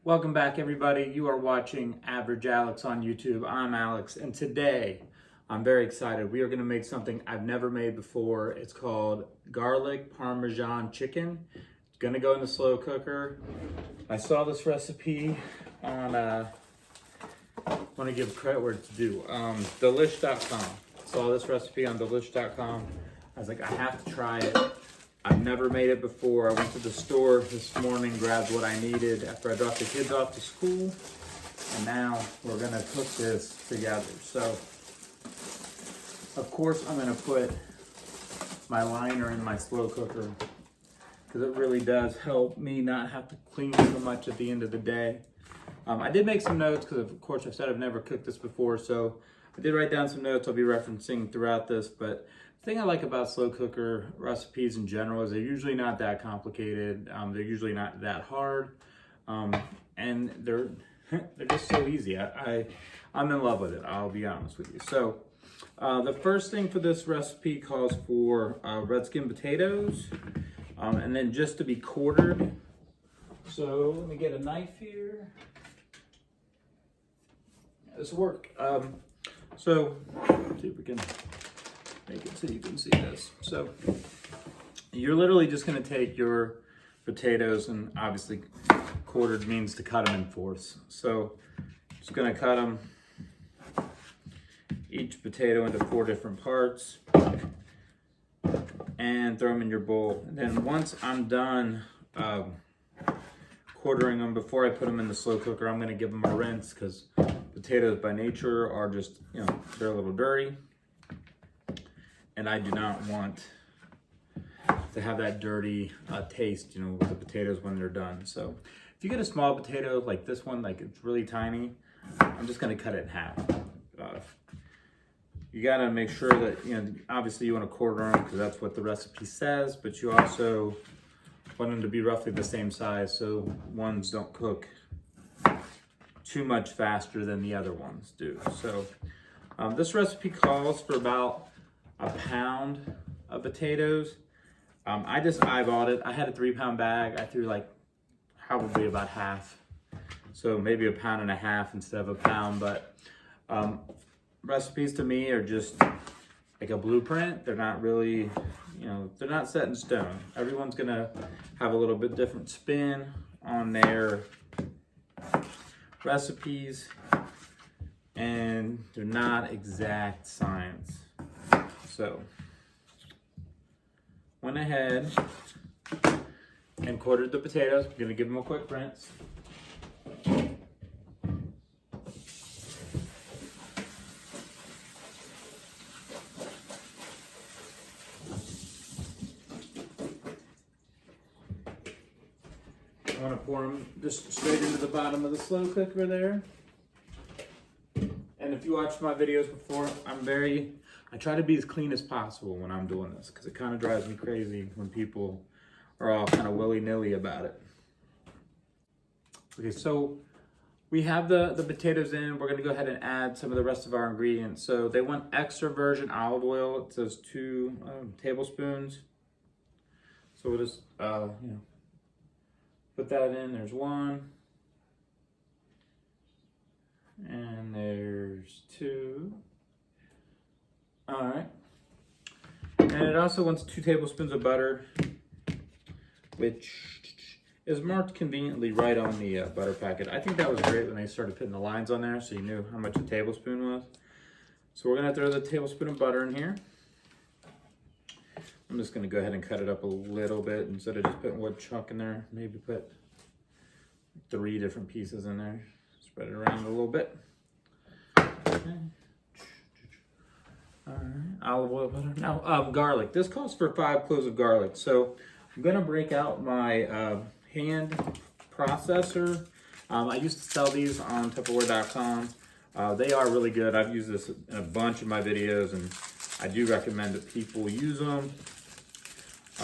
Welcome back, everybody. You are watching Average Alex on YouTube. I'm Alex, and today I'm very excited. We are going to make something I've never made before. It's called garlic Parmesan chicken. It's going to go in the slow cooker. I saw this recipe on, I want to give credit where it's due, delish.com. Saw this recipe on delish.com. I was like, I have to try it. I've never made it before. I went to the store this morning, grabbed what I needed after I dropped the kids off to school, and now we're gonna cook this together. So, of course, I'm gonna put my liner in my slow cooker because it really does help me not have to clean so much at the end of the day. I did make some notes because, of course, I've said I've never cooked this before, so I did write down some notes I'll be referencing throughout this, but the thing I like about slow cooker recipes in general is they're usually not that complicated. They're usually not that hard, and they're just so easy. I'm in love with it. I'll be honest with you. So the first thing for this recipe calls for Redskin potatoes, and then just to be quartered. So let me get a knife here. This will work. So see if we can make it so you can see this. So you're literally just going to take your potatoes, and obviously quartered means to cut them in fourths. So just going to cut them, each potato into 4 different parts, and throw them in your bowl. And then once I'm done quartering them, before I put them in the slow cooker, I'm going to give them a rinse because potatoes by nature are just, they're a little dirty. And I do not want to have that dirty taste, with the potatoes when they're done. So if you get a small potato like this one, like it's really tiny, I'm just gonna cut it in half. You gotta make sure that, obviously you wanna quarter them because that's what the recipe says, but you also want them to be roughly the same size so ones don't cook too much faster than the other ones do. So this recipe calls for about a pound of potatoes. I just eyeballed it. I had a 3-pound bag. I threw like probably about half. So maybe a pound and a half instead of a pound. But recipes to me are just like a blueprint. They're not really, they're not set in stone. Everyone's gonna have a little bit different spin on their recipes, and they're not exact science. So, went ahead and quartered the potatoes. I'm gonna give them a quick rinse. I want to pour them just straight into the bottom of the slow cooker there. And if you watched my videos before, I try to be as clean as possible when I'm doing this because it kind of drives me crazy when people are all kind of willy-nilly about it. Okay, so we have the potatoes in. We're gonna go ahead and add some of the rest of our ingredients. So they want extra virgin olive oil. It says 2 tablespoons. So we'll just, put that in. There's 1. And there's 2. All right. And it also wants 2 tablespoons of butter, which is marked conveniently right on the butter packet. I think that was great when they started putting the lines on there so you knew how much a tablespoon was. So we're gonna throw the tablespoon of butter in here. I'm just gonna go ahead and cut it up a little bit instead of just putting one chunk in there. Maybe put 3 different pieces in there. Spread it around a little bit. Okay. All right, olive oil, butter. Now, garlic. This calls for 5 cloves of garlic. So I'm gonna break out my hand processor. I used to sell these on Tupperware.com. They are really good. I've used this in a bunch of my videos, and I do recommend that people use them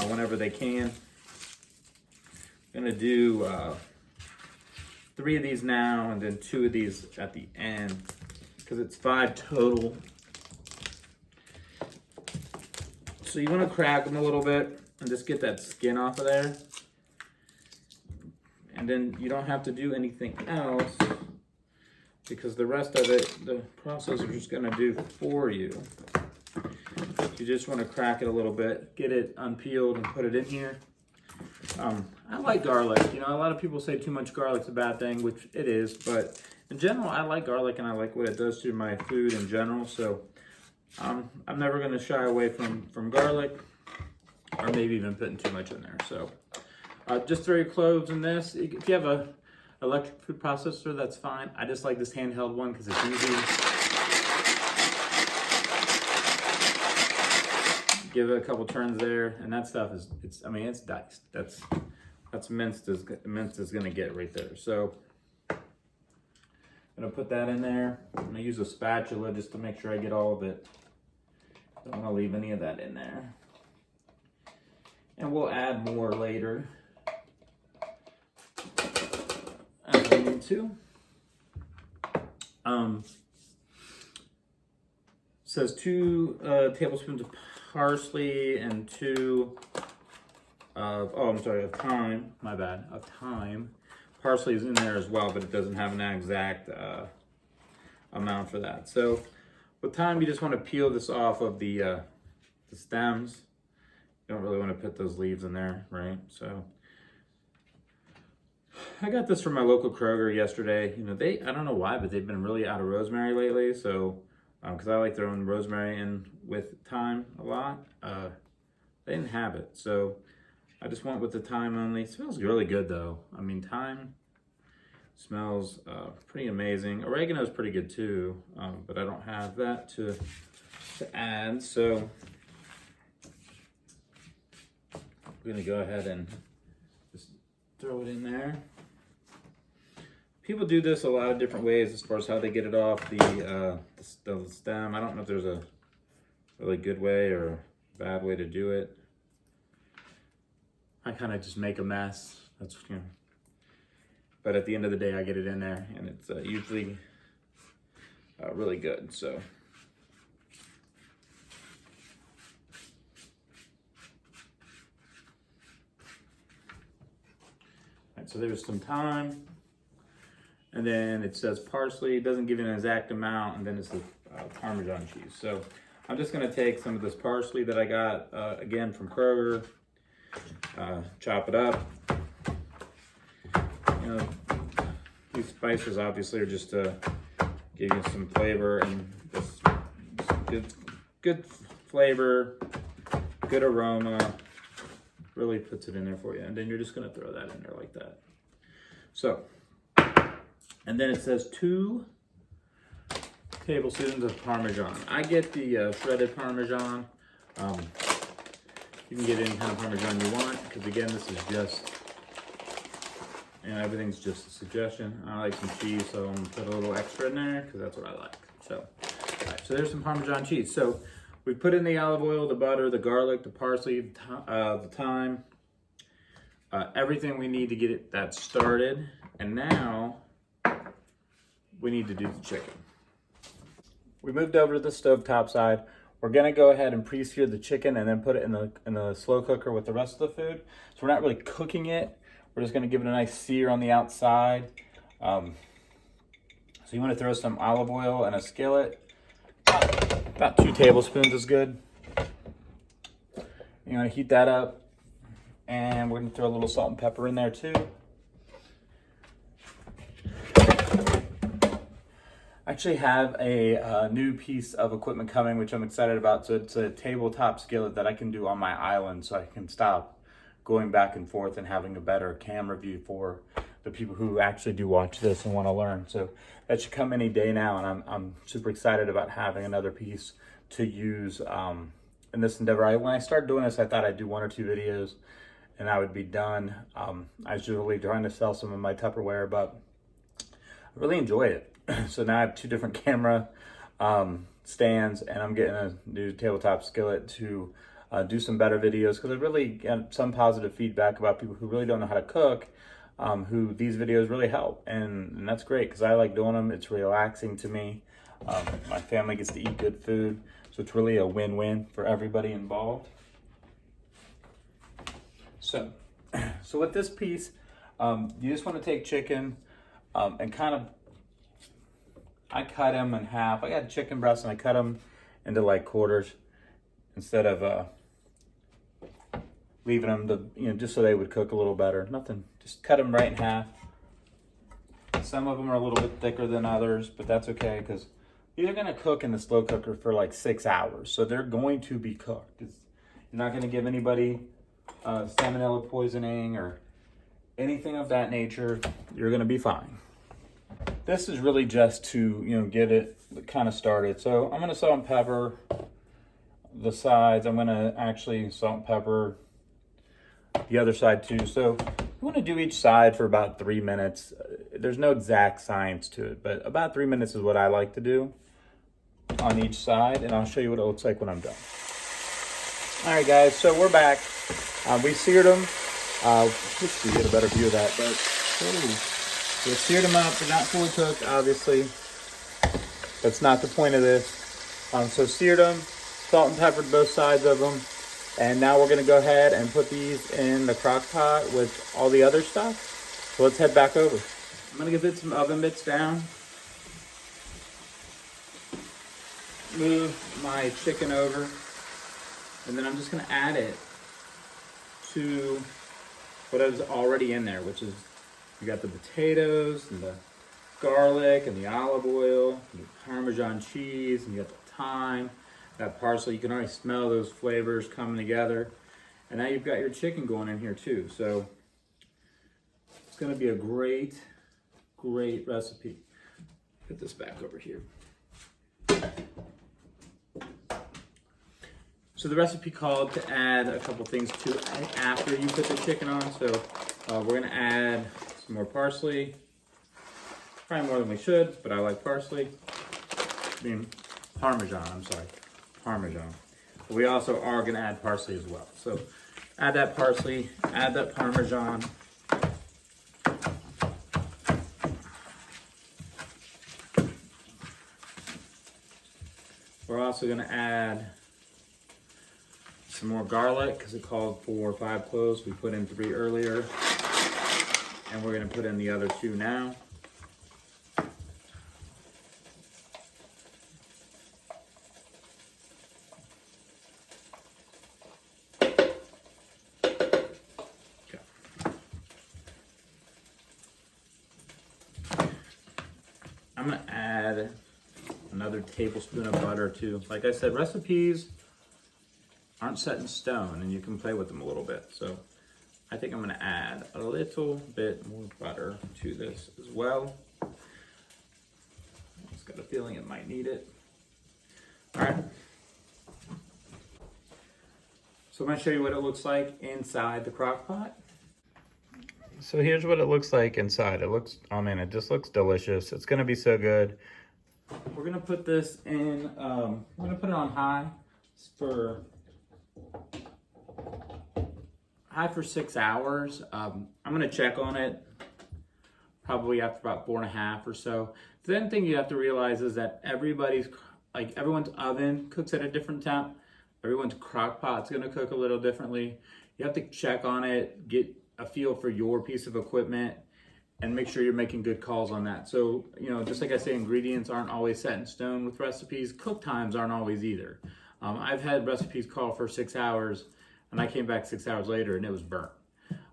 whenever they can. I'm gonna do 3 of these now, and then 2 of these at the end, because it's 5 total. So you want to crack them a little bit and just get that skin off of there. And then you don't have to do anything else because the rest of it, the processor is just gonna do for you. You just wanna crack it a little bit, get it unpeeled and put it in here. I like garlic. You know, a lot of people say too much garlic's a bad thing, which it is, but in general, I like garlic and I like what it does to my food in general. So I'm never gonna shy away from garlic or maybe even putting too much in there. So just throw your cloves in this. If you have a electric food processor, that's fine. I just like this handheld one because it's easy. Give it a couple turns there, and that stuff is, I mean, it's diced. That's minced as gonna get right there. So I'm gonna put that in there. I'm gonna use a spatula just to make sure I get all of it. Don't wanna leave any of that in there. And we'll add more later as we need to. Says 2 tablespoons of parsley and 2 of, of thyme, my bad, of thyme. Parsley is in there as well, but it doesn't have an exact amount for that. So with thyme, you just want to peel this off of the stems. You don't really want to put those leaves in there, right? So I got this from my local Kroger yesterday. You know, I don't know why, but they've been really out of rosemary lately. So, because I like throwing rosemary in with thyme a lot. They didn't have it. So I just went with the thyme only. It smells really good though. I mean, thyme smells pretty amazing. Oregano is pretty good too, but I don't have that to add. So we're gonna go ahead and just throw it in there. People do this a lot of different ways as far as how they get it off the stem. I don't know if there's a really good way or a bad way to do it. I kind of just make a mess. That's, you know. But at the end of the day, I get it in there, and it's usually really good. So. So there's some thyme, and then it says parsley. It doesn't give you an exact amount, and then it's the Parmesan cheese. So I'm just gonna take some of this parsley that I got, again, from Kroger, chop it up. You know, these spices obviously are just to give you some flavor and just good flavor, good aroma. Really puts it in there for you. And then you're just gonna throw that in there like that. So, and then it says 2 tablespoons of Parmesan. I get the shredded Parmesan. You can get any kind of Parmesan you want, because again, this is just, you know, everything's just a suggestion. I like some cheese, so I'm gonna put a little extra in there, because that's what I like. So, all right, so there's some Parmesan cheese. So we put in the olive oil, the butter, the garlic, the parsley, the thyme, everything we need to get that started. And now we need to do the chicken. We moved over to the stovetop side. We're gonna go ahead and pre-sear the chicken and then put it in the slow cooker with the rest of the food. So we're not really cooking it. We're just gonna give it a nice sear on the outside. So you wanna throw some olive oil in a skillet. About 2 tablespoons is good. You want to heat that up, and we're going to throw a little salt and pepper in there too. I actually have a new piece of equipment coming, which I'm excited about. So it's a tabletop skillet that I can do on my island, so I can stop going back and forth and having a better camera view for the people who actually do watch this and want to learn. So that should come any day now, and I'm super excited about having another piece to use in this endeavor. When I started doing this, I thought I'd do 1 or 2 videos and I would be done. I was really trying to sell some of my Tupperware, but I really enjoy it. So now I have 2 different camera stands, and I'm getting a new tabletop skillet to do some better videos, because I really get some positive feedback about people who really don't know how to cook, who these videos really help, and that's great, because I like doing them. It's relaxing to me. My family gets to eat good food, so it's really a win-win for everybody involved. So with this piece, You just want to take chicken and kind of, I cut them in half. I got chicken breasts and I cut them into like quarters instead of leaving them to, just so they would cook a little better. Nothing, just cut them right in half. Some of them are a little bit thicker than others, but that's okay because these are going to cook in the slow cooker for like 6 hours. So they're going to be cooked. You're not going to give anybody salmonella poisoning or anything of that nature. You're going to be fine. This is really just to, get it kind of started. So I'm going to salt and pepper the sides. I'm going to actually salt and pepper the other side too. So you want to do each side for about 3 minutes. There's no exact science to it, but about 3 minutes is what I like to do on each side, and I'll show you what it looks like when I'm done. All right, guys, so we're back. We seared them. Let's see, get a better view of that. But we seared them up. They're not fully cooked, obviously. That's not the point of this. So seared them, salt and peppered both sides of them. And now we're gonna go ahead and put these in the crock pot with all the other stuff. So let's head back over. I'm gonna get some oven mitts down. Move my chicken over. And then I'm just gonna add it to what is already in there, which is, you got the potatoes and the garlic and the olive oil, and the Parmesan cheese, and you got the thyme, that parsley. You can already smell those flavors coming together. And now you've got your chicken going in here too. So it's gonna be a great, great recipe. Put this back over here. So the recipe called to add a couple things to after you put the chicken on. So we're gonna add some more parsley. Probably more than we should, but I like parsley. Parmesan, I'm sorry. Parmesan. But we also are gonna add parsley as well. So add that parsley, add that Parmesan. We're also gonna add some more garlic because it called for 5 cloves. We put in 3 earlier. And we're gonna put in the other 2 now. I'm gonna add another tablespoon of butter too. Like I said, recipes aren't set in stone and you can play with them a little bit. So I think I'm gonna add a little bit more butter to this as well. I just got a feeling it might need it. All right. So I'm gonna show you what it looks like inside the crock pot. So here's what it looks like inside. It looks, it just looks delicious. It's gonna be so good. We're gonna put this in, we're gonna put it on high for 6 hours. I'm gonna check on it probably after about 4.5 or so. The other thing you have to realize is that everyone's oven cooks at a different temp. Everyone's crock pot's gonna cook a little differently. You have to check on it, get a feel for your piece of equipment, and make sure you're making good calls on that. So, just like I say, ingredients aren't always set in stone with recipes. Cook times aren't always either. I've had recipes call for 6 hours, and I came back 6 hours later and it was burnt.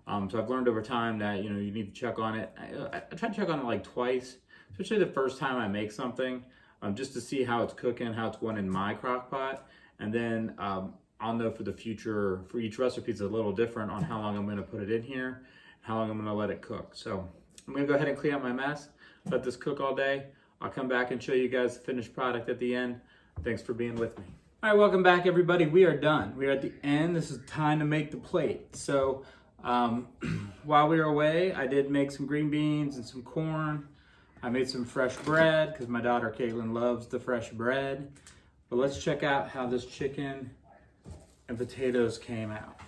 So I've learned over time that, you need to check on it. I try to check on it like twice, especially the first time I make something, just to see how it's cooking, how it's going in my crock pot. And then I'll know for the future, for each recipe it's a little different on how long I'm gonna put it in here, how long I'm gonna let it cook. So I'm gonna go ahead and clean up my mess, let this cook all day. I'll come back and show you guys the finished product at the end. Thanks for being with me. All right, welcome back everybody. We are done. We are at the end. This is time to make the plate. So while we were away, I did make some green beans and some corn. I made some fresh bread because my daughter Caitlin loves the fresh bread. But let's check out how this chicken and potatoes came out.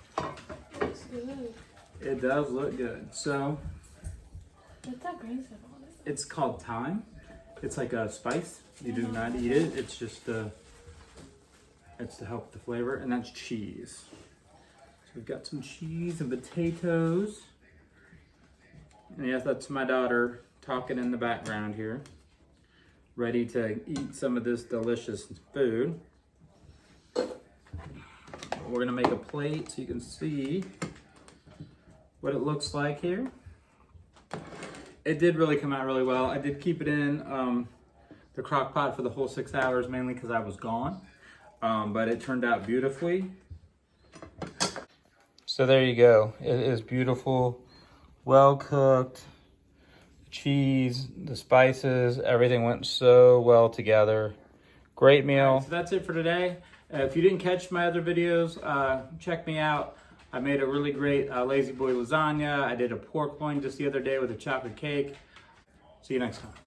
Looks good. It does look good. So What's that green stuff on it? it's called thyme. It's like a spice. You do not eat it. It's just it's to help the flavor, and that's cheese. So we've got some cheese and potatoes. And yes, that's my daughter talking in the background here, ready to eat some of this delicious food. We're gonna make a plate so you can see what it looks like here. It did really come out really well. I did keep it in the crock pot for the whole 6 hours, mainly because I was gone. But it turned out beautifully. So there you go. It is beautiful, well cooked. Cheese, the spices, everything went so well together. Great meal. Right, so that's it for today. If you didn't catch my other videos, check me out. I made a really great lazy boy lasagna. I did a pork loin just the other day with a chocolate cake. See you next time.